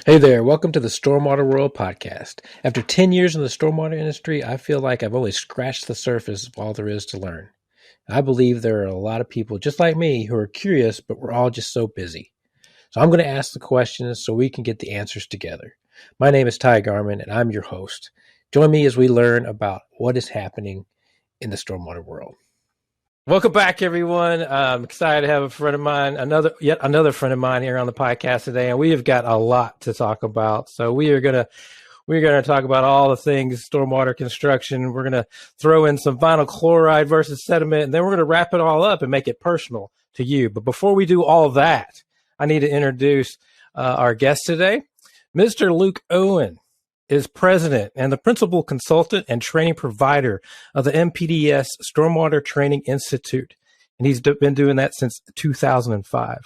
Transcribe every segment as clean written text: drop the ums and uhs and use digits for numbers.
Hey there, welcome to the Stormwater World podcast. After 10 years in the stormwater industry, I feel like I've only scratched the surface of all there is to learn. I believe there are a lot of people just like me who are curious, but we're all just so busy. So I'm going to ask the questions so we can get the answers together. My name is Ty Garman, and I'm your host. Join me as we learn about what is happening in the stormwater world. Welcome back, everyone. I'm excited to have a friend of mine, yet another friend of mine here on the podcast today, and we have got a lot to talk about. So we're gonna talk about all the things stormwater construction. We're gonna throw in some vinyl chloride versus sediment, and then we're gonna wrap it all up and make it personal to you. But before we do all that, I need to introduce our guest today, Mr. Luke Owen. Is president and the principal consultant and training provider of the NPDES Stormwater Training Institute. And he's been doing that since 2005.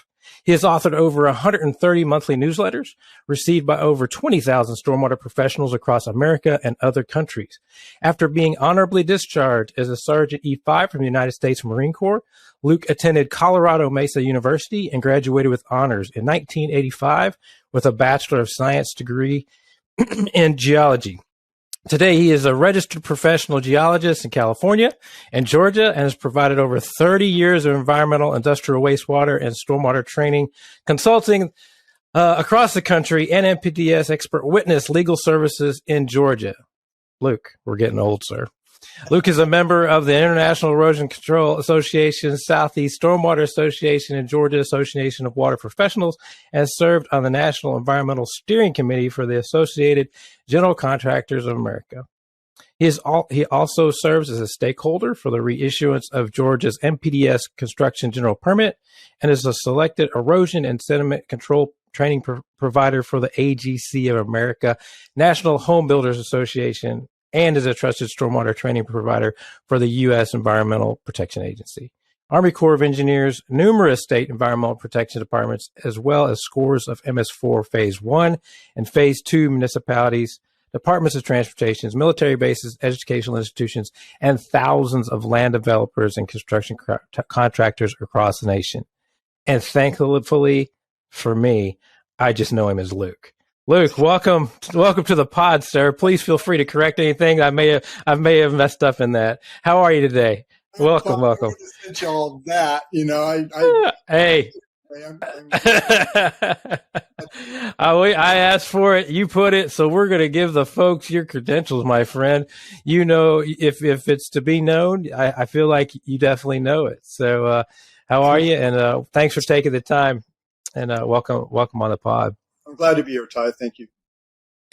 He has authored over 130 monthly newsletters received by over 20,000 stormwater professionals across America and other countries. After being honorably discharged as a Sergeant E5 from the United States Marine Corps, Luke attended Colorado Mesa University and graduated with honors in 1985 with a Bachelor of Science degree in geology. Today, he is a registered professional geologist in California and Georgia and has provided over 30 years of environmental, industrial wastewater, and stormwater training, consulting across the country, and NPDES expert witness legal services in Georgia. Luke, we're getting old, sir. Luke is a member of the International Erosion Control Association, Southeast Stormwater Association, and Georgia Association of Water Professionals, and served on the National Environmental Steering Committee for the Associated General Contractors of America. He also serves as a stakeholder for the reissuance of Georgia's NPDES Construction General Permit and is a selected erosion and sediment control training provider for the AGC of America, National Home Builders Association, and is a trusted stormwater training provider for the U.S. Environmental Protection Agency, Army Corps of Engineers, numerous state environmental protection departments, as well as scores of MS4 Phase 1 and Phase 2 municipalities, departments of transportation, military bases, educational institutions, and thousands of land developers and construction contractors across the nation. And thankfully for me, I just know him as Luke. Luke, welcome to the pod, sir. Please feel free to correct anything I may have messed up in that. How are you today? Welcome. All that, Hey, I asked for it. You put it, so we're going to give the folks your credentials, my friend. You know, if it's to be known, I feel like you definitely know it. So, how are you? And thanks for taking the time. And welcome on the pod. I'm glad to be here, Ty. Thank you.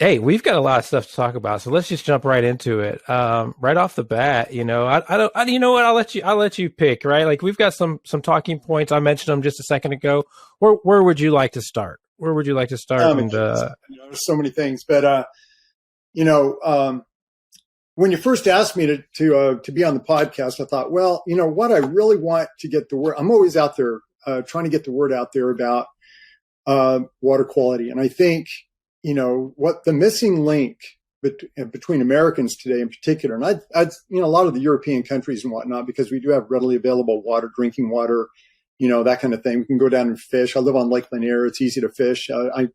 Hey, we've got a lot of stuff to talk about, so let's just jump right into it. Right off the bat, you know what? I'll let you pick. Right, like we've got some talking points. I mentioned them just a second ago. Where would you like to start? There's so many things, but when you first asked me to be on the podcast, I thought, well, you know what? I really want to get the word. I'm always out there trying to get the word out there about water quality. And I think, what the missing link between Americans today in particular, and a lot of the European countries and whatnot, because we do have readily available water, drinking water, that kind of thing. We can go down and fish. I live on Lake Lanier. It's easy to fish. I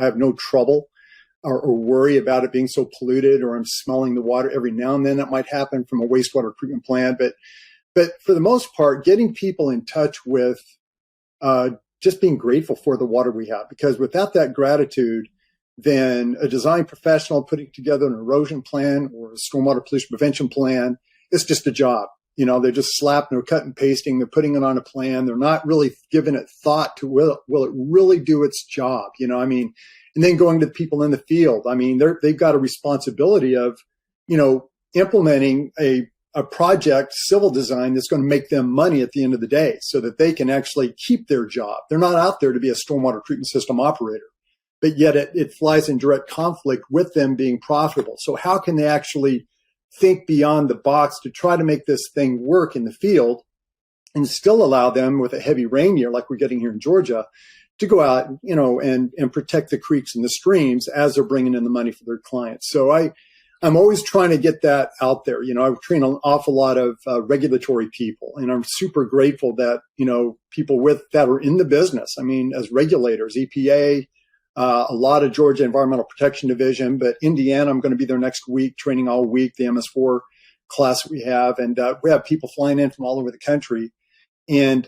have no trouble or worry about it being so polluted, or I'm smelling the water every now and then. That might happen from a wastewater treatment plant. But for the most part, getting people in touch with just being grateful for the water we have, because without that gratitude, then a design professional putting together an erosion plan or a stormwater pollution prevention plan, it's just a job. They're just slapping or cut and pasting. They're putting it on a plan. They're not really giving it thought to will it really do its job? And then going to the people in the field. They've got a responsibility of, implementing a project, civil design that's going to make them money at the end of the day so that they can actually keep their job. They're not out there to be a stormwater treatment system operator, but yet it flies in direct conflict with them being profitable. So how can they actually think beyond the box to try to make this thing work in the field and still allow them, with a heavy rain year like we're getting here in Georgia, to go out, and protect the creeks and the streams as they're bringing in the money for their clients. So I I'm always trying to get that out there. You know, I train an awful lot of regulatory people, and I'm super grateful that, you know, people that are in the business. I mean, as regulators, EPA, a lot of Georgia Environmental Protection Division, but Indiana, I'm going to be there next week, training all week, the MS4 class we have. And we have people flying in from all over the country. And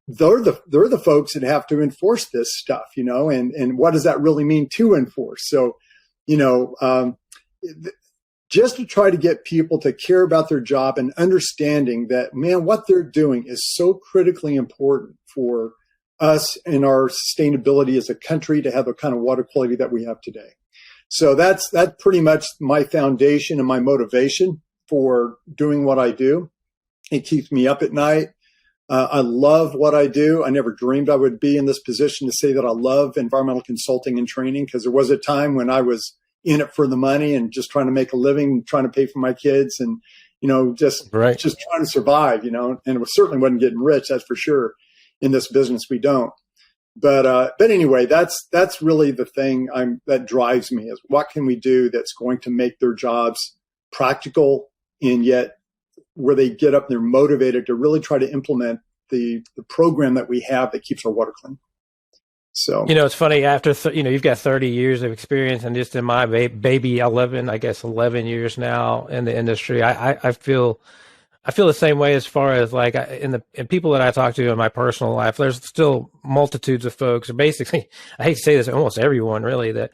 they're the folks that have to enforce this stuff, you know, and what does that really mean to enforce? So, you know, just to try to get people to care about their job and understanding that, man, what they're doing is so critically important for us and our sustainability as a country to have the kind of water quality that we have today. So that's pretty much my foundation and my motivation for doing what I do. It keeps me up at night. I love what I do. I never dreamed I would be in this position to say that I love environmental consulting and training, because there was a time when I was in it for the money and just trying to make a living, trying to pay for my kids, and, you know, just trying to survive, you know, and it certainly wasn't getting rich, that's for sure. In this business, we don't. But anyway, that's really the thing that drives me, is what can we do that's going to make their jobs practical, and yet where they get up and they're motivated to really try to implement the program that we have that keeps our water clean. So, you know, it's funny, after, you know, you've got 30 years of experience, and just in my baby 11 years now in the industry, I feel the same way, as far as like in people that I talk to in my personal life. There's still multitudes of folks, basically, I hate to say this, almost everyone really, that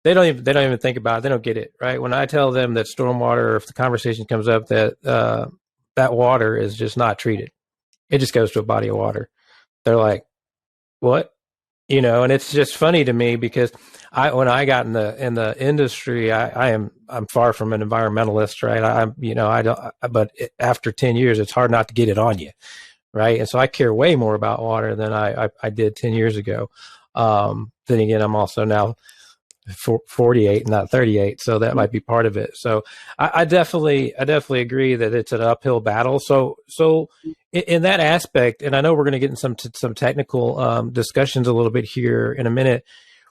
they don't even think about it. They don't get it, right? When I tell them that stormwater, if the conversation comes up that that water is just not treated, it just goes to a body of water, they're like, what? You know, and it's just funny to me, because when I got in the industry, I'm far from an environmentalist, right? But after 10 years, it's hard not to get it on you, right? And so I care way more about water than I did 10 years ago. Then again, I'm also now 48, not 38, so that might be part of it. So I definitely agree that it's an uphill battle. So in that aspect, and I know we're going to get in some technical discussions a little bit here in a minute.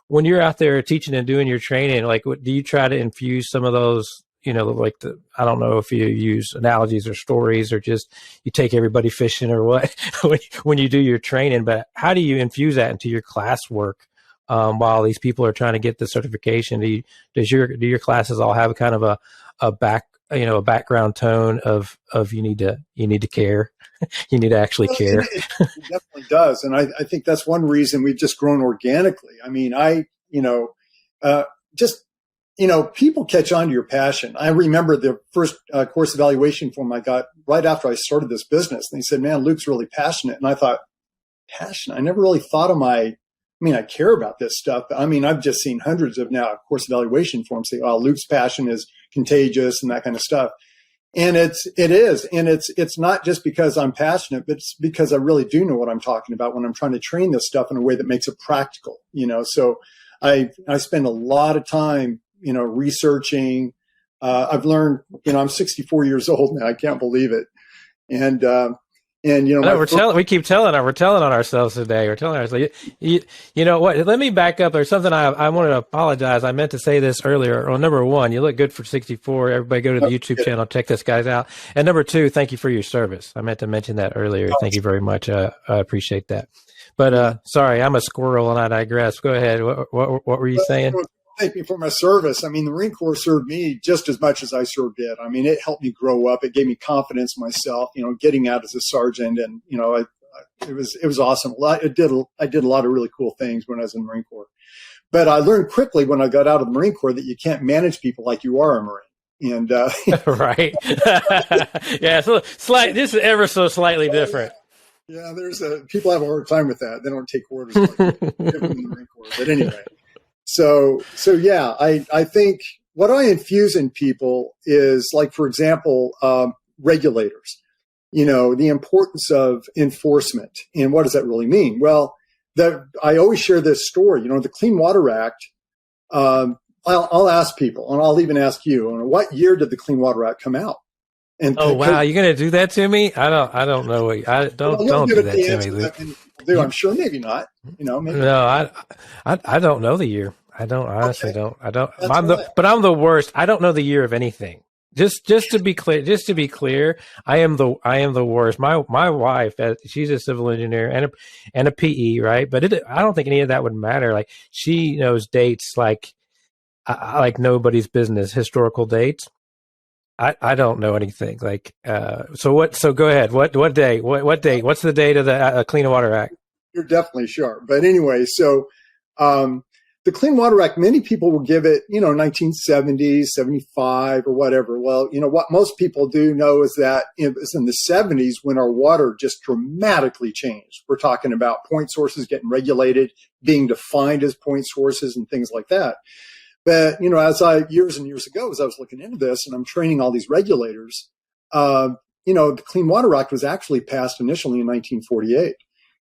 When you're out there teaching and doing your training, like, do you try to infuse some of those, you know, like I don't know if you use analogies or stories, or just you take everybody fishing, or what, when you do your training, but how do you infuse that into your classwork? While these people are trying to get the certification, do your classes all have kind of a background tone of you need to care, you need to actually care? It definitely does, and I think that's one reason we've just grown organically. I mean, people catch on to your passion. I remember the first course evaluation form I got right after I started this business, and they said, "Man, Luke's really passionate," and I thought, passionate? I never really thought of I care about this stuff. But, I've just seen hundreds of now course evaluation forms say, "Oh, Luke's passion is contagious," and that kind of stuff. And it is. And it's not just because I'm passionate, but it's because I really do know what I'm talking about when I'm trying to train this stuff in a way that makes it practical, you know? So I spend a lot of time, you know, researching. I've learned, you know, I'm 64 years old now. I can't believe it. And you know, we're telling on ourselves today. We're telling ourselves, you know what? Let me back up. There's something I wanted to apologize. I meant to say this earlier. Well, number one, you look good for 64. Everybody go to the YouTube channel, check this guys out. And number two, thank you for your service. I meant to mention that earlier. Thank you very much. I appreciate that. But sorry, I'm a squirrel and I digress. Go ahead. What were you saying? Thank me for my service. The Marine Corps served me just as much as I served it. It helped me grow up. It gave me confidence in myself, you know, getting out as a sergeant. And, you know, it was awesome. I did a lot of really cool things when I was in the Marine Corps. But I learned quickly when I got out of the Marine Corps that you can't manage people like you are a Marine. And right. Yeah. So this is ever so slightly different. Yeah. People have a hard time with that. They don't take orders like that in the Marine Corps. But anyway. So yeah, I think what I infuse in people is, like, for example, regulators, you know, the importance of enforcement. And what does that really mean? Well, I always share this story, you know, the Clean Water Act. I'll ask people, and I'll even ask you, what year did the Clean Water Act come out? And wow, you're going to do that to me? I don't know. Don't do that to me, Luke. I'm sure, maybe not. You know, maybe. No, I don't know the year. I don't honestly Okay, don't. I don't. that's all right. I'm the worst. I don't know the year of anything. Just to be clear, I am the worst. My wife, she's a civil engineer and a PE, right? But I don't think any of that would matter. Like she knows dates like nobody's business, historical dates. I don't know anything. Like so what? So go ahead. What day? What date? What's the date of the Clean Water Act? You're definitely sharp. But anyway, so the Clean Water Act, many people will give it, 1970s, 75 or whatever. Well, what most people do know is that it was in the 70s when our water just dramatically changed. We're talking about point sources getting regulated, being defined as point sources and things like that. But, years and years ago, as I was looking into this and I'm training all these regulators, the Clean Water Act was actually passed initially in 1948.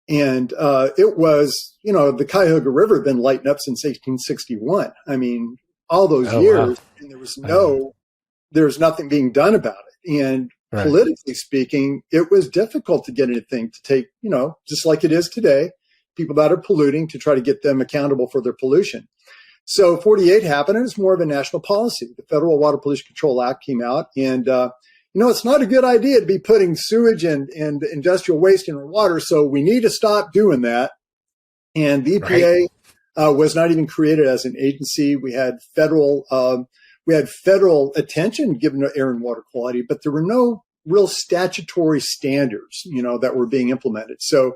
And it was, the Cuyahoga River had been lighting up since 1861. I mean, all those years, wow. And there was nothing being done about it. And right. Politically speaking, it was difficult to get anything to take, just like it is today, people that are polluting to try to get them accountable for their pollution. So 48 happened, and it's more of a national policy. The Federal Water Pollution Control Act came out, and it's not a good idea to be putting sewage and industrial waste in our water, so we need to stop doing that. And the EPA was not even created as an agency. We had federal attention given to air and water quality, but there were no real statutory standards, that were being implemented. So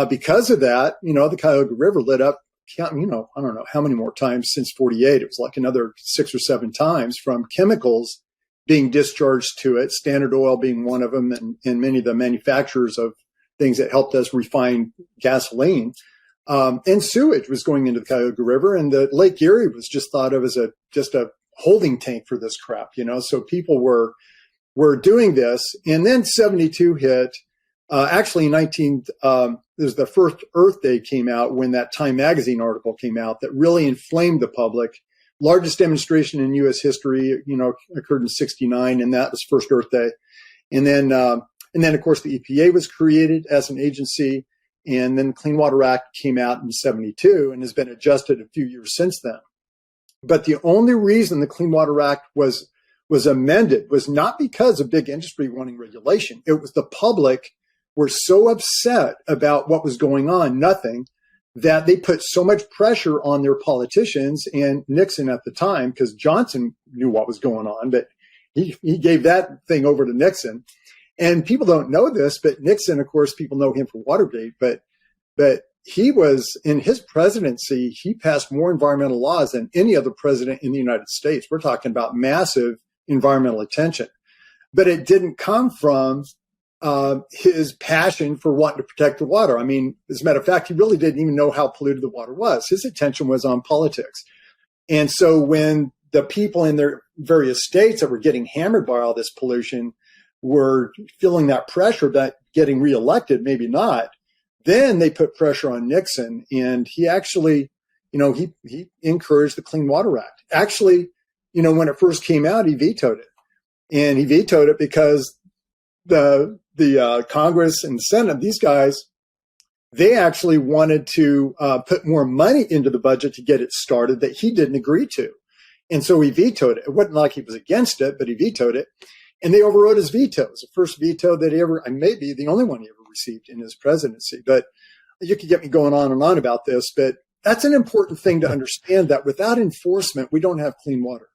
because of that, the Cuyahoga River lit up, I don't know how many more times since 48. It was like another 6 or 7 times from chemicals being discharged to it, Standard Oil being one of them, and many of the manufacturers of things that helped us refine gasoline. And sewage was going into the Cuyahoga River, and the Lake Erie was just thought of as just a holding tank for this crap, So people were doing this, and then 72 hit. Actually, there's the first Earth Day came out when that Time magazine article came out that really inflamed the public. Largest demonstration in U.S. history, occurred in '69, and that was first Earth Day. And then, of course, the EPA was created as an agency, and then the Clean Water Act came out in '72 and has been adjusted a few years since then. But the only reason the Clean Water Act was amended was not because of big industry wanting regulation. It was the public were so upset about what was going on, that they put so much pressure on their politicians and Nixon at the time, because Johnson knew what was going on, but he gave that thing over to Nixon. And people don't know this, but Nixon, of course, people know him for Watergate, but he was, in his presidency, he passed more environmental laws than any other president in the United States. We're talking about massive environmental attention. But it didn't come from his passion for wanting to protect the water. I mean, as a matter of fact, he really didn't even know how polluted the water was. His attention was on politics. And so when the people in their various states that were getting hammered by all this pollution were feeling that pressure about getting reelected, maybe not, then they put pressure on Nixon. And he actually, he encouraged the Clean Water Act. Actually, when it first came out, he vetoed it. And he vetoed it because the Congress and the Senate, these guys, they actually wanted to put more money into the budget to get it started that he didn't agree to. And so he vetoed it. It wasn't like he was against it, but he vetoed it. And they overrode his veto. It was the first veto that he ever, maybe the only one he ever received in his presidency. But you could get me going on and on about this, but that's an important thing to understand, that without enforcement, we don't have clean water.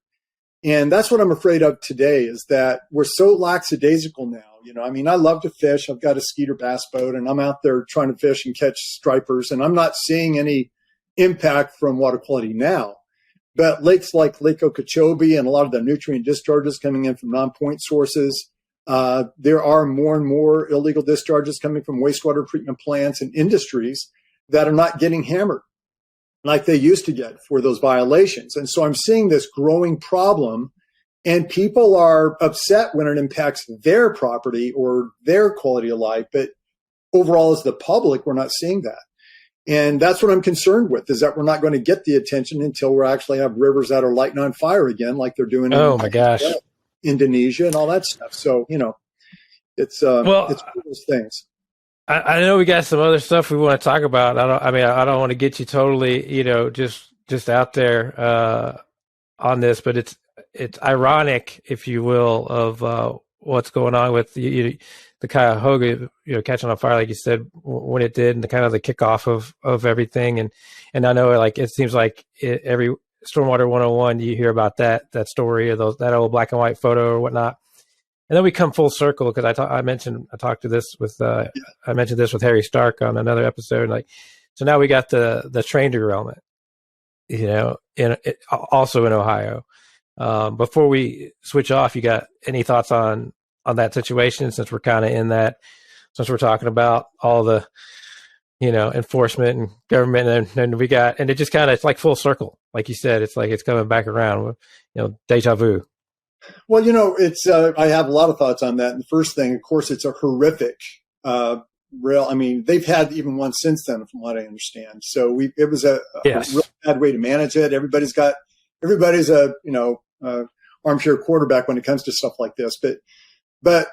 And that's what I'm afraid of today, is that we're so lackadaisical now. I love to fish. I've got a skeeter bass boat, and I'm out there trying to fish and catch stripers, and I'm not seeing any impact from water quality now. But lakes like Lake Okeechobee and a lot of the nutrient discharges coming in from non-point sources, there are more and more illegal discharges coming from wastewater treatment plants and industries that are not getting hammered like they used to get for those violations. And so I'm seeing this growing problem, and people are upset when it impacts their property or their quality of life. But overall, as the public, we're not seeing that. And that's what I'm concerned with, is that we're not going to get the attention until we actually have rivers that are lighting on fire again, like they're doing in Indonesia and all that stuff. So, it's one of those things. I know we got some other stuff we want to talk about. I don't want to get you totally, just just out there on this, but it's ironic, if you will, of what's going on with the Cuyahoga, catching on fire, like you said, when it did, and the kind of the kickoff of everything. And I know, like, it seems like every Stormwater 101, you hear about that story, or that old black and white photo or whatnot. And then we come full circle, because I mentioned this with Harry Stark on another episode. Like, so now we got the train derailment, also in Ohio. Before we switch off, you got any thoughts on that situation, since we're kind of in that, since we're talking about all the, enforcement and government, and we got, and it just kind of, it's like full circle. Like you said, it's like it's coming back around, deja vu. Well, it's, I have a lot of thoughts on that. And the first thing, of course, it's a horrific, rail. I mean, they've had even one since then, from what I understand. So it was a real bad way to manage it. Everybody's a, armchair quarterback when it comes to stuff like this. But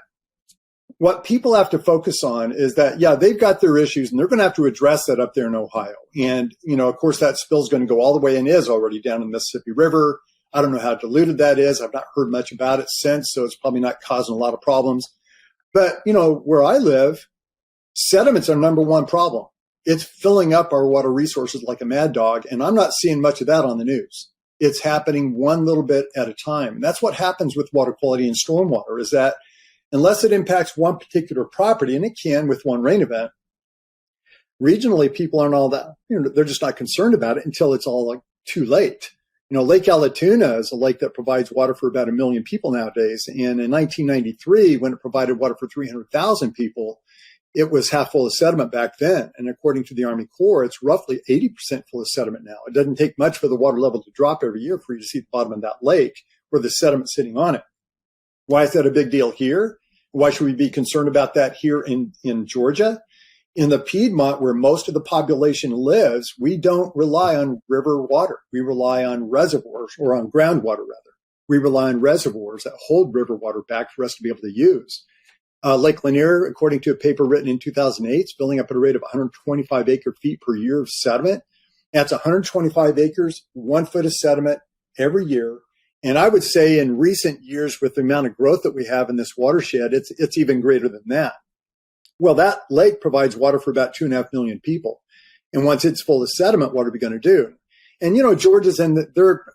what people have to focus on is that, they've got their issues, and they're going to have to address that up there in Ohio. And, of course, that spill is going to go all the way, and is already, down the Mississippi River. I don't know how diluted that is. I've not heard much about it since, so it's probably not causing a lot of problems. But, where I live, sediment's our number one problem. It's filling up our water resources like a mad dog, and I'm not seeing much of that on the news. It's happening one little bit at a time. And that's what happens with water quality and stormwater, is that unless it impacts one particular property, and it can with one rain event, regionally, people aren't all that, they're just not concerned about it until it's all like too late. Lake Allatoona is a lake that provides water for about 1 million people nowadays. And in 1993, when it provided water for 300,000 people, it was half full of sediment back then. And according to the Army Corps, it's roughly 80% full of sediment now. It doesn't take much for the water level to drop every year for you to see the bottom of that lake where the sediment's sitting on it. Why is that a big deal here? Why should we be concerned about that here in Georgia? In the Piedmont, where most of the population lives, we don't rely on river water. We rely on reservoirs, or on groundwater, rather. We rely on reservoirs that hold river water back for us to be able to use. Lake Lanier, according to a paper written in 2008, is filling up at a rate of 125 acre feet per year of sediment. That's 125 acres, 1 foot of sediment every year. And I would say in recent years, with the amount of growth that we have in this watershed, it's even greater than that. Well, that lake provides water for about 2.5 million people. And once it's full of sediment, what are we going to do? And, Georgia's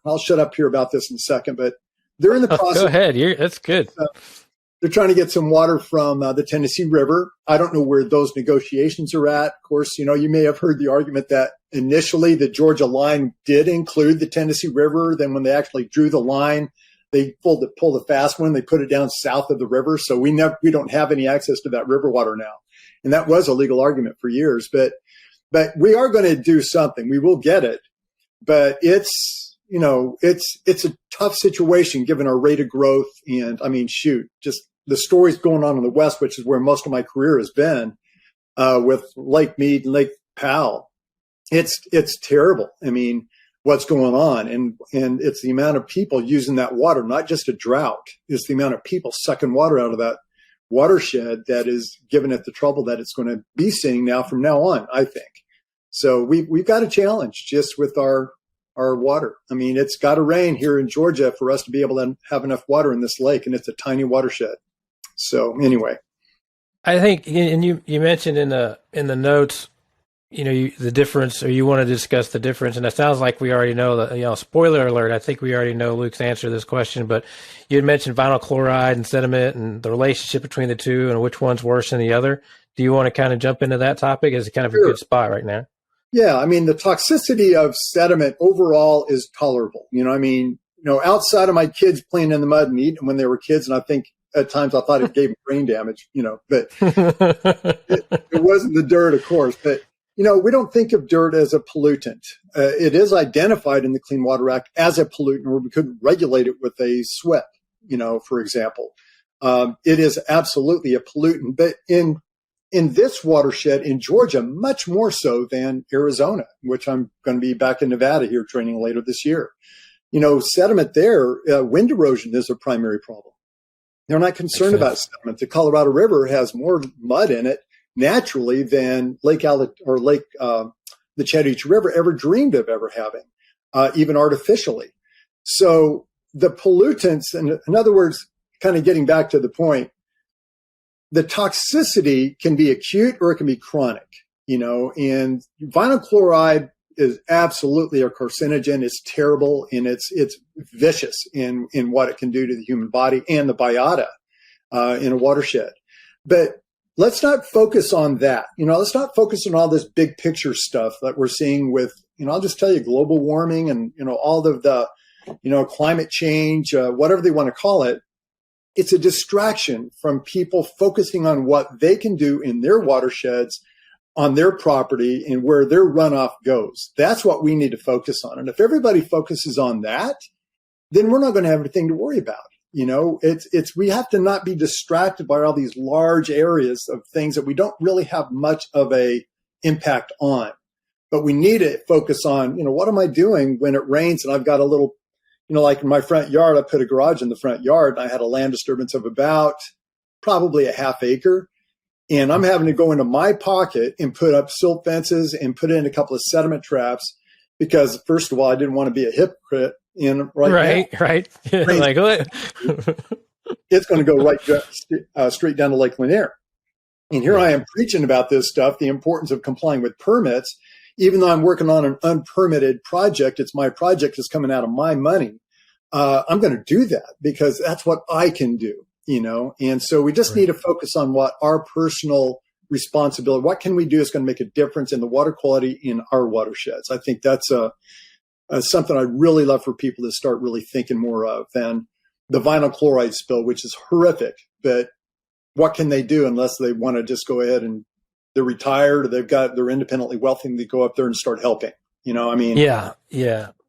I'll shut up here about this in a second, but they're in the process. Go ahead. That's good. They're trying to get some water from the Tennessee River. I don't know where those negotiations are at. Of course, you may have heard the argument that initially the Georgia line did include the Tennessee River. Then when they actually drew the line, they pulled the fast one. They put it down south of the river. So we don't have any access to that river water now. And that was a legal argument for years. But we are going to do something. We will get it. But it's a tough situation given our rate of growth. And I mean, just the stories going on in the West, which is where most of my career has been, with Lake Mead and Lake Powell. It's terrible. I mean, what's going on. And it's the amount of people using that water, not just a drought. It's the amount of people sucking water out of that watershed that is giving it the trouble that it's going to be seeing now from now on, I think. So we've got a challenge just with our water. I mean, it's got to rain here in Georgia for us to be able to have enough water in this lake, and it's a tiny watershed. So anyway, I think, and you mentioned in the notes, the difference, or you want to discuss the difference, and it sounds like we already know that. Spoiler alert, I think we already know Luke's answer to this question. But you had mentioned vinyl chloride and sediment and the relationship between the two, and which one's worse than the other. Do you want to kind of jump into that topic? It's kind of a good spot right now. Yeah, I mean, the toxicity of sediment overall is tolerable. Outside of my kids playing in the mud and eating when they were kids, and I think at times I thought it gave them brain damage, but it wasn't the dirt, of course. But, we don't think of dirt as a pollutant. It is identified in the Clean Water Act as a pollutant, or we could regulate it with a SWIP, for example. It is absolutely a pollutant, but in this watershed in Georgia, much more so than Arizona, which I'm going to be back in Nevada here training later this year. Sediment there, wind erosion is a primary problem. They're not concerned about sediment. The Colorado River has more mud in it naturally than the Chattahoochee River ever dreamed of ever having. even artificially. So the pollutants, and in other words, kind of getting back to the point, the toxicity can be acute or it can be chronic, and vinyl chloride is absolutely a carcinogen. It's terrible, and it's vicious in what it can do to the human body and the biota in a watershed. But let's not focus on that. Let's not focus on all this big picture stuff that we're seeing with, I'll just tell you, global warming and, all of the, climate change, whatever they want to call it. It's a distraction from people focusing on what they can do in their watersheds, on their property, and where their runoff goes. That's what we need to focus on. And if everybody focuses on that, then we're not going to have anything to worry about. We have to not be distracted by all these large areas of things that we don't really have much of a impact on. But we need to focus on, what am I doing when it rains and I've got a little, like in my front yard, I put a garage in the front yard and I had a land disturbance of about probably a half acre. And I'm having to go into my pocket and put up silt fences and put in a couple of sediment traps because, first of all, I didn't want to be a hypocrite. Right. Like, it's going to go straight down to Lake Lanier. And here I am preaching about this stuff, the importance of complying with permits, even though I'm working on an unpermitted project. It's my project, is coming out of my money. I'm going to do that because that's what I can do, and so we just need to focus on what our personal responsibility, what can we do is going to make a difference in the water quality in our watersheds. I think that's something I'd really love for people to start really thinking more of than the vinyl chloride spill, which is horrific. But what can they do unless they want to just go ahead and they're retired or they're independently wealthy and they go up there and start helping? Yeah.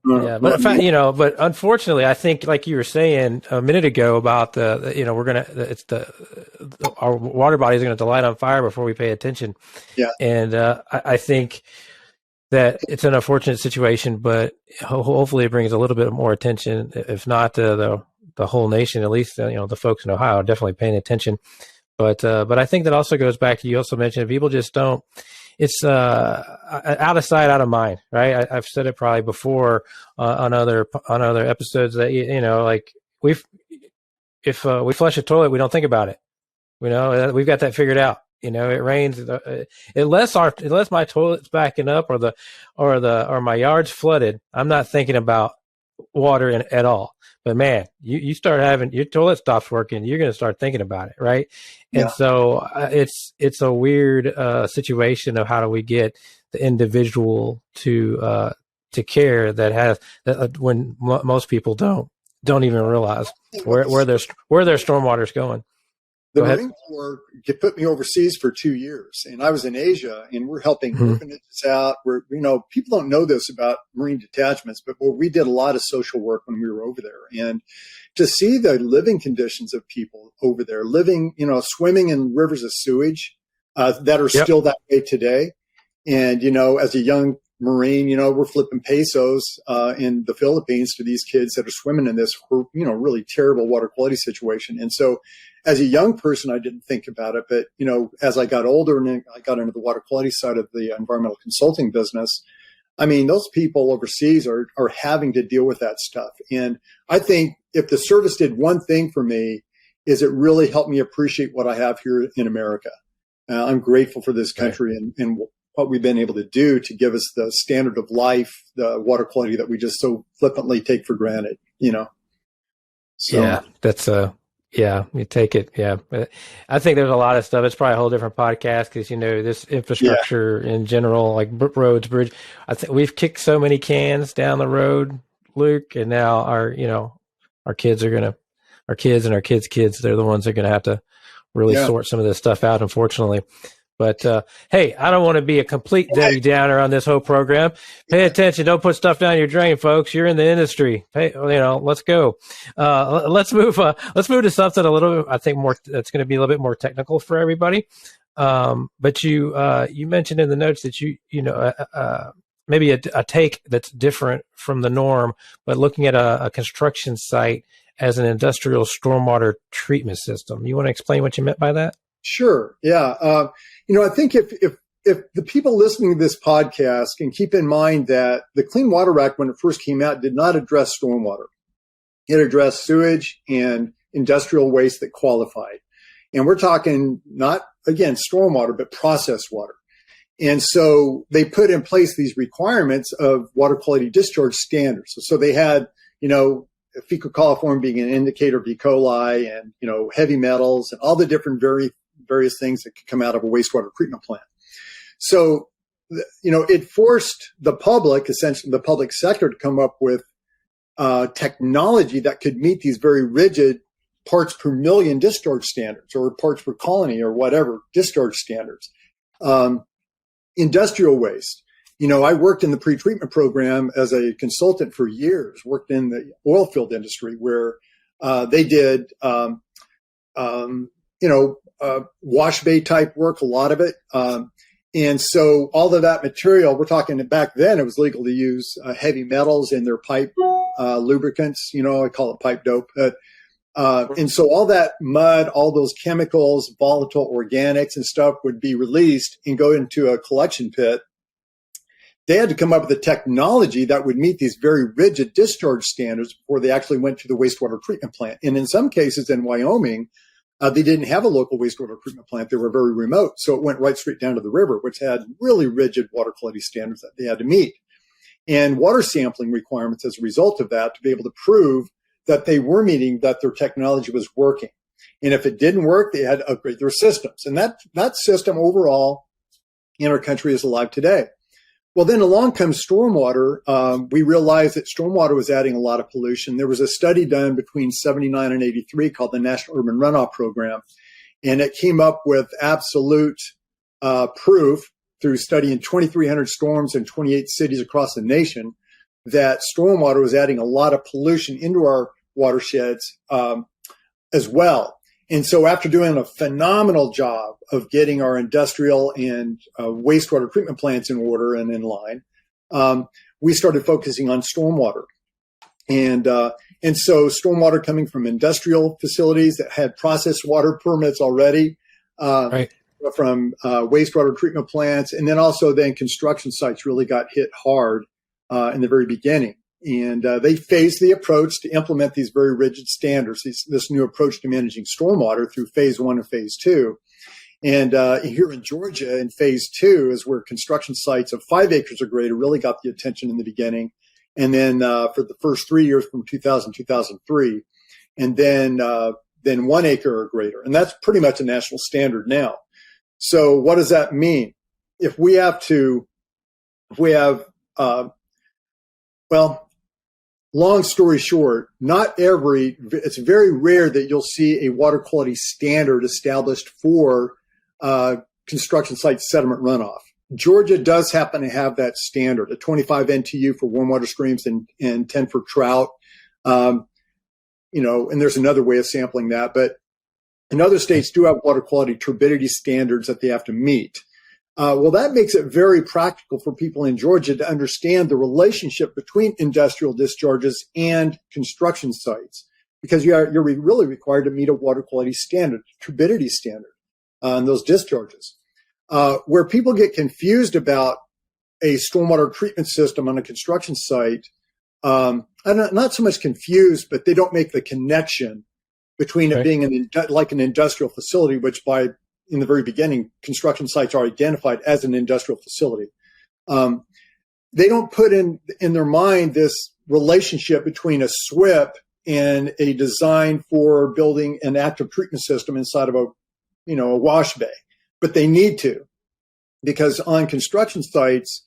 But unfortunately, I think, like you were saying a minute ago about our water bodies are going to light on fire before we pay attention. Yeah. And I think that it's an unfortunate situation, but hopefully it brings a little bit more attention, if not to the whole nation, at least, the folks in Ohio are definitely paying attention. But I think that also goes back to, you also mentioned, people just don't, it's out of sight, out of mind, right? I've said it probably before on other episodes that, like if we flush a toilet, we don't think about it. We've got that figured out. It rains unless my toilet's backing up or my yard's flooded. I'm not thinking about water at all. But man, you start having your toilet stops working, you're going to start thinking about it, right? Yeah. And so it's a weird situation of how do we get the individual to care that when most people don't even realize where their stormwater's going. The Marine Corps put me overseas for 2 years, and I was in Asia, and we're helping orphanages out. People don't know this about Marine detachments, but we did a lot of social work when we were over there. And to see the living conditions of people over there, living, swimming in rivers of sewage that are still that way today. And, as a young Marine, we're flipping pesos in the Philippines to these kids that are swimming in this, really terrible water quality situation. And so as a young person, I didn't think about it. But, as I got older and I got into the water quality side of the environmental consulting business, I mean, those people overseas are having to deal with that stuff. And I think if the service did one thing for me, is it really helped me appreciate what I have here in America. I'm grateful for this country and what we've been able to do to give us the standard of life, the water quality that we just so flippantly take for granted, So. Yeah, that's you take it. Yeah. I think there's a lot of stuff. It's probably a whole different podcast because, this infrastructure in general, like roads, bridge, I think we've kicked so many cans down the road, Luke, and now our kids and our kids, they're the ones that are going to have to really sort some of this stuff out, unfortunately. But, hey, I don't want to be a complete Debbie Downer on this whole program. Pay attention. Don't put stuff down your drain, folks. You're in the industry. Let's go. Let's move to something a little bit, I think that's going to be a little bit more technical for everybody. But you mentioned in the notes that maybe a take that's different from the norm, but looking at a construction site as an industrial stormwater treatment system. You want to explain what you meant by that? Sure. Yeah. I think if if the people listening to this podcast can keep in mind that the Clean Water Act, when it first came out, did not address stormwater. It addressed sewage and industrial waste that qualified. And we're talking not, again, stormwater, but processed water. And so they put in place these requirements of water quality discharge standards. So they had, fecal coliform being an indicator of E. coli and, heavy metals and all the different various things that could come out of a wastewater treatment plant. So, it forced the public, essentially the public sector, to come up with technology that could meet these very rigid parts per million discharge standards or parts per colony or whatever discharge standards. Industrial waste. I worked in the pretreatment program as a consultant for years, worked in the oil field industry where they did, wash bay type work, a lot of it. And so all of that material, we're talking back then, it was legal to use heavy metals in their pipe lubricants. I call it pipe dope. And so all that mud, all those chemicals, volatile organics and stuff would be released and go into a collection pit. They had to come up with a technology that would meet these very rigid discharge standards before they actually went to the wastewater treatment plant. And in some cases in Wyoming, they didn't have a local wastewater treatment plant. They were very remote. So it went right straight down to the river, which had really rigid water quality standards that they had to meet. And water sampling requirements as a result of that to be able to prove that they were meeting, that their technology was working. And if it didn't work, they had to upgrade their systems. And that system overall in our country is alive today. Well, then along comes stormwater. We realized that stormwater was adding a lot of pollution. There was a study done between 79 and 83 called the National Urban Runoff Program. And it came up with absolute proof through studying 2,300 storms in 28 cities across the nation that stormwater was adding a lot of pollution into our watersheds as well. And so after doing a phenomenal job of getting our industrial and wastewater treatment plants in order and in line, we started focusing on stormwater. And so stormwater coming from industrial facilities that had processed water permits already, right, from wastewater treatment plants, and then also then construction sites really got hit hard in the very beginning. And they phased the approach to implement these very rigid standards, this new approach to managing stormwater through phase 1 and phase 2. And here in Georgia in phase 2 is where construction sites of 5 acres or greater really got the attention in the beginning. And then for the first 3 years from 2000, 2003, and then 1 acre or greater. And that's pretty much a national standard now. So what does that mean? Long story short, it's very rare that you'll see a water quality standard established for construction site sediment runoff. Georgia does happen to have that standard, a 25 NTU for warm water streams and 10 for trout. And there's another way of sampling that, but and other states do have water quality turbidity standards that they have to meet. Well, that makes it very practical for people in Georgia to understand the relationship between industrial discharges and construction sites, because you're really required to meet a water quality standard, turbidity standard on those discharges. Where people get confused about a stormwater treatment system on a construction site, not so much confused, but they don't make the connection between it being like an industrial facility, which in the very beginning, construction sites are identified as an industrial facility. They don't put in their mind this relationship between a SWIP and a design for building an active treatment system inside of a wash bay. But they need to, because on construction sites,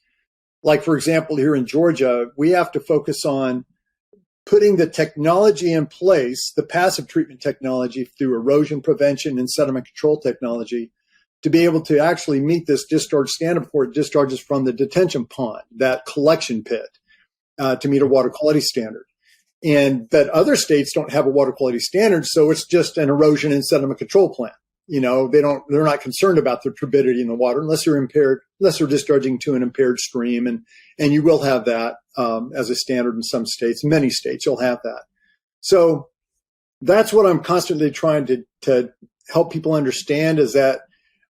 like for example, here in Georgia, we have to focus on putting the technology in place, the passive treatment technology through erosion prevention and sediment control technology, to be able to actually meet this discharge standard before it discharges from the detention pond, that collection pit, to meet a water quality standard. And that other states don't have a water quality standard, so it's just an erosion and sediment control plant. They're not concerned about the turbidity in the water unless they're discharging to an impaired stream. And you will have that as a standard in some states. Many states you'll have that. So that's what I'm constantly trying to help people understand, is that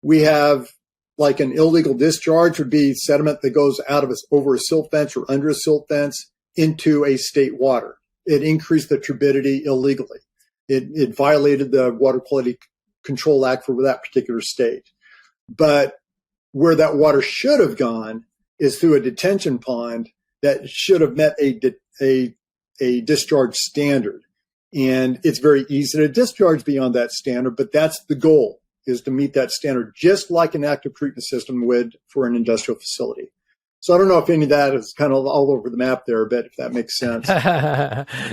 we have like an illegal discharge would be sediment that goes out of over a silt fence or under a silt fence into a state water. It increased the turbidity illegally. It violated the Water Quality Control Act for that particular state. But where that water should have gone is through a detention pond that should have met a discharge standard. And it's very easy to discharge beyond that standard, but that's the goal, is to meet that standard, just like an active treatment system would for an industrial facility. So I don't know if any of that is kind of all over the map there, but if that makes sense.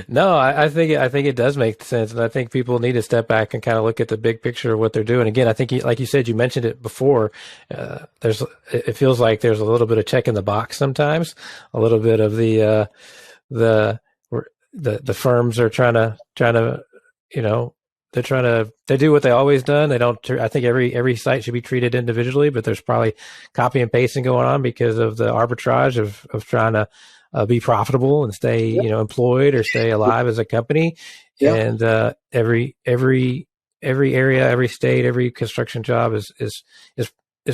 No, I think it does make sense. And I think people need to step back and kind of look at the big picture of what they're doing. Again, I think, like you said, you mentioned it before, it feels like there's a little bit of check in the box sometimes, a little bit of the firms are trying to, they do what they always done. They don't, I think every site should be treated individually, but there's probably copy and pasting going on because of the arbitrage of trying to be profitable and stay, employed or stay alive as a company. Yeah. And every area, every state, every construction job is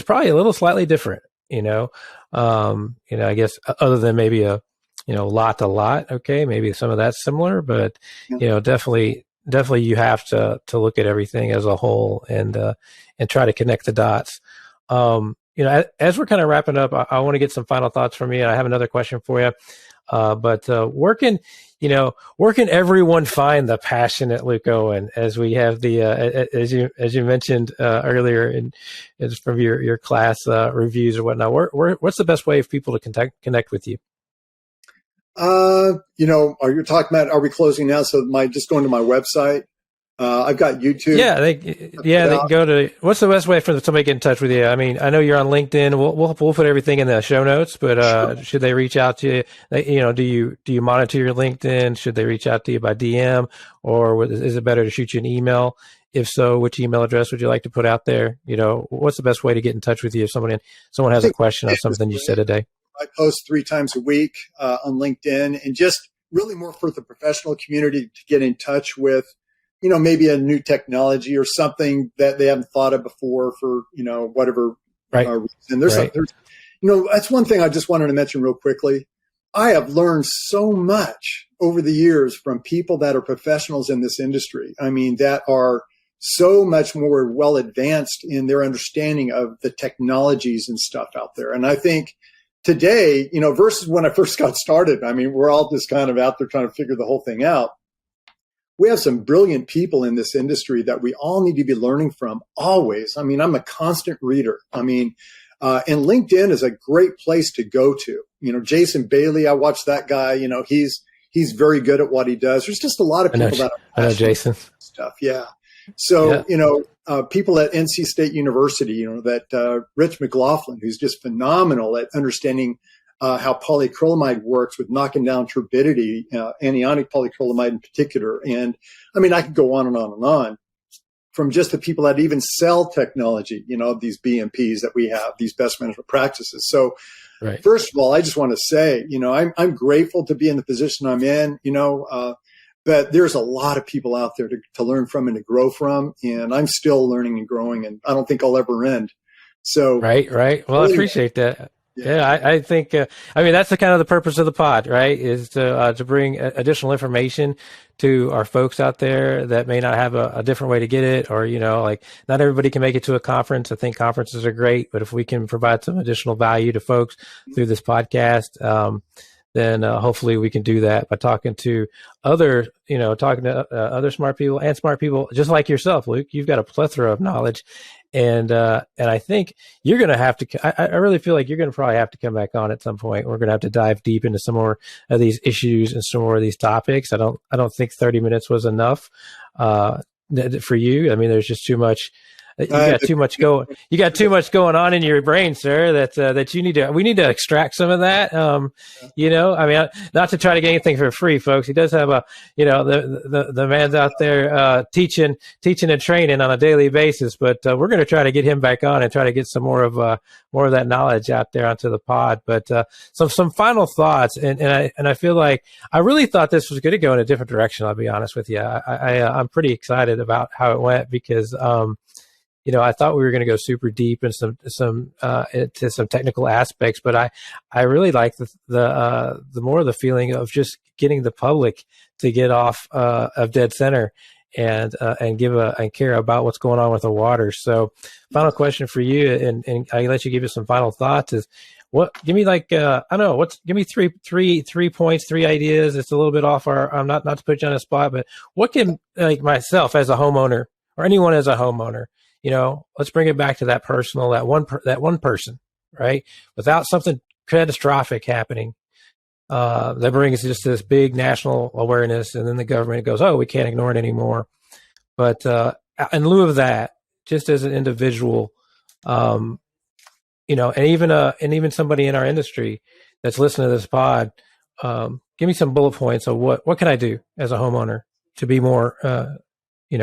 probably a little slightly different, I guess other than maybe a, lot to lot. Okay. Maybe some of that's similar, but, definitely you have to look at everything as a whole and try to connect the dots. As we're kind of wrapping up, I want to get some final thoughts from you. I have another question for you. But where can everyone find the passionate Luke Owen, as we have the, as you mentioned earlier from your class reviews or whatnot, what's the best way for people to connect with you? Are you talking about, are we closing now? So just going to my website. I've got YouTube. Yeah, they can go to, what's the best way for somebody to get in touch with you? I mean, I know you're on LinkedIn. We'll put everything in the show notes, but, sure. Should they reach out to you? Do you monitor your LinkedIn? Should they reach out to you by DM, or is it better to shoot you an email? If so, which email address would you like to put out there? What's the best way to get in touch with you if someone has a question on something you said today? I post 3 times a week on LinkedIn, and just really more for the professional community to get in touch with, maybe a new technology or something that they haven't thought of before for, whatever reason. There's, that's one thing I just wanted to mention real quickly. I have learned so much over the years from people that are professionals in this industry. I mean, that are so much more well advanced in their understanding of the technologies and stuff out there. And I think today, versus when I first got started, I mean, we're all just kind of out there trying to figure the whole thing out. We have some brilliant people in this industry that we all need to be learning from always. I mean, I'm a constant reader. I mean, and LinkedIn is a great place to go to. Jason Bailey, I watch that guy. He's very good at what he does. There's just a lot of people I know Jason stuff. Yeah. So, people at NC State University, that Rich McLaughlin, who's just phenomenal at understanding how polyacrylamide works with knocking down turbidity, anionic polyacrylamide in particular. And I mean, I could go on and on and on, from just the people that even sell technology, these BMPs that we have, these best management practices. So First of all, I just want to say, I'm grateful to be in the position I'm in, but there's a lot of people out there to learn from and to grow from. And I'm still learning and growing, and I don't think I'll ever end. So, Right. Well, I appreciate that. Yeah, I think, that's the kind of the purpose of the pod, right? Is to bring additional information to our folks out there that may not have a different way to get it, or, not everybody can make it to a conference. I think conferences are great, but if we can provide some additional value to folks through this podcast, then hopefully we can do that by talking to other smart people and smart people just like yourself, Luke. You've got a plethora of knowledge. And I think you're going to have to, I really feel like you're going to probably have to come back on at some point. We're going to have to dive deep into some more of these issues and some more of these topics. I don't think 30 minutes was enough, for you. I mean, there's just too much. You got too much going on in your brain, sir, that we need to extract some of that. Not to try to get anything for free, folks. He does have the man's out there, teaching and training on a daily basis, but, we're going to try to get him back on and try to get some more of that knowledge out there onto the pod. But, some final thoughts. And I feel like I really thought this was going to go in a different direction. I'll be honest with you. I'm pretty excited about how it went because, I thought we were going to go super deep into some technical aspects, but I really like the more of the feeling of just getting the public to get off of dead center and care about what's going on with the water. So, final question for you, and I let you give us some final thoughts is. Give me give me three points, 3 ideas. It's a little bit off I'm not to put you on the spot, but what can, like myself as a homeowner or anyone as a homeowner, let's bring it back to that personal, that one person, right? Without something catastrophic happening, that brings just this big national awareness, and then the government goes, oh, we can't ignore it anymore. But, in lieu of that, just as an individual, and even somebody in our industry that's listening to this pod, give me some bullet points of what can I do as a homeowner to be more,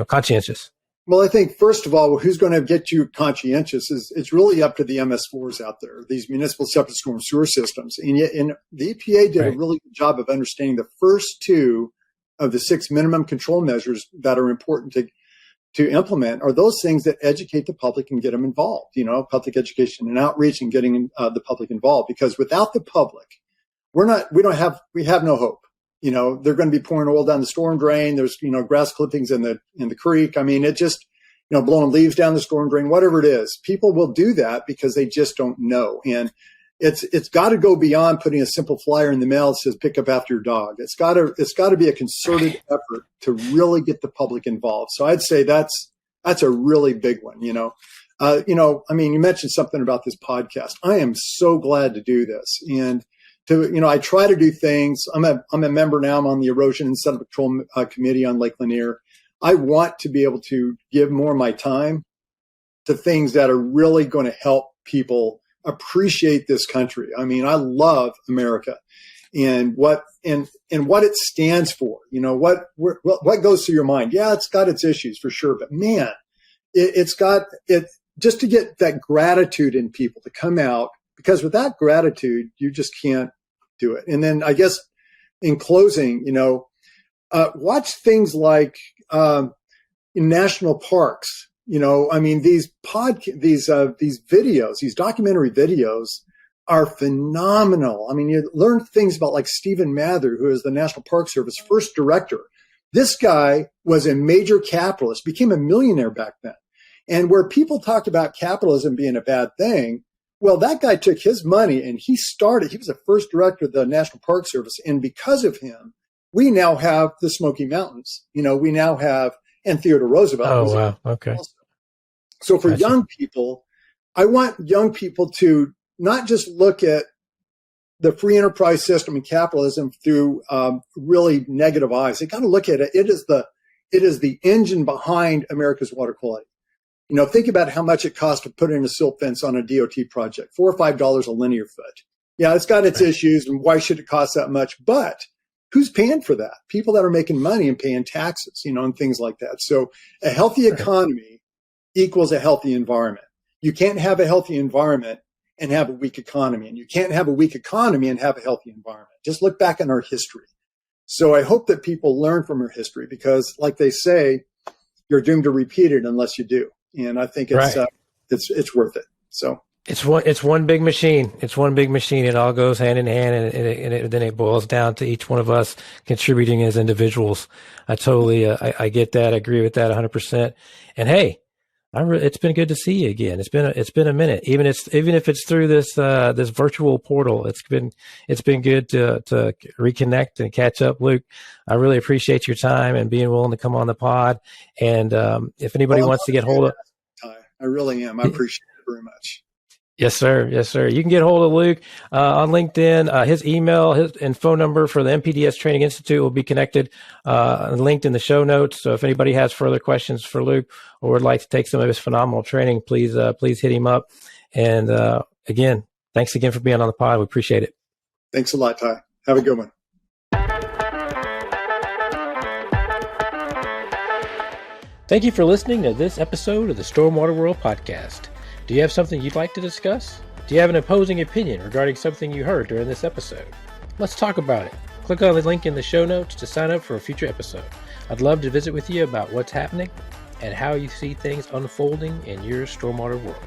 conscientious. Well, I think first of all, who's going to get you conscientious it's really up to the MS4s out there, these municipal septic storm sewer systems. And the EPA did a really good job of understanding the first 2 of the 6 minimum control measures that are important to implement are those things that educate the public and get them involved, public education and outreach and getting the public involved. Because without the public, we have no hope. They're going to be pouring oil down the storm drain. There's, grass clippings in the creek. I mean, it just, blowing leaves down the storm drain, whatever it is, people will do that because they just don't know. And it's got to go beyond putting a simple flyer in the mail that says pick up after your dog. It's got to be a concerted effort to really get the public involved. So I'd say that's a really big one. You mentioned something about this podcast. I am so glad to do this, and I try to do things. I'm a member now. I'm on the erosion and sediment control committee on Lake Lanier. I want to be able to give more of my time to things that are really going to help people appreciate this country. I mean, I love America and what it stands for. What goes through your mind? Yeah, it's got its issues for sure, but man, it's got it just to get that gratitude in people to come out, because without gratitude, you just can't do it. And then I guess in closing, watch things like national parks. These videos, these documentary videos are phenomenal. I mean, you learn things about like Stephen Mather, who is the National Park Service first director. This guy was a major capitalist, became a millionaire back then. And where people talked about capitalism being a bad thing, well, that guy took his money and he was the first director of the National Park Service. And because of him, we now have the Smoky Mountains. We now have, and Theodore Roosevelt. Oh, wow. Okay. So for young people, I want young people to not just look at the free enterprise system and capitalism through really negative eyes. They got to look at it. It is the engine behind America's water quality. Think about how much it costs to put in a silt fence on a DOT project, $4 or $5 a linear foot. Yeah, it's got its issues, and why should it cost that much? But who's paying for that? People that are making money and paying taxes, and things like that. So a healthy economy equals a healthy environment. You can't have a healthy environment and have a weak economy, and you can't have a weak economy and have a healthy environment. Just look back in our history. So I hope that people learn from our history, because like they say, you're doomed to repeat it unless you do. And I think it's worth it. So it's one big machine. It's one big machine. It all goes hand in hand, and then it boils down to each one of us contributing as individuals. I totally, I get that. I agree with that 100%. And hey, it's been good to see you again. It's been a minute, even if it's through this virtual portal. It's been good to reconnect and catch up, Luke. I really appreciate your time and being willing to come on the pod. And if anybody wants to get hold of, I really am. I appreciate it very much. Yes, sir. Yes, sir. You can get hold of Luke on LinkedIn. His email, and phone number for the NPDES Training Institute will be connected, linked in the show notes. So if anybody has further questions for Luke or would like to take some of his phenomenal training, please hit him up. And again, thanks again for being on the pod. We appreciate it. Thanks a lot, Ty. Have a good one. Thank you for listening to this episode of the Stormwater World Podcast. Do you have something you'd like to discuss? Do you have an opposing opinion regarding something you heard during this episode? Let's talk about it. Click on the link in the show notes to sign up for a future episode. I'd love to visit with you about what's happening and how you see things unfolding in your stormwater world.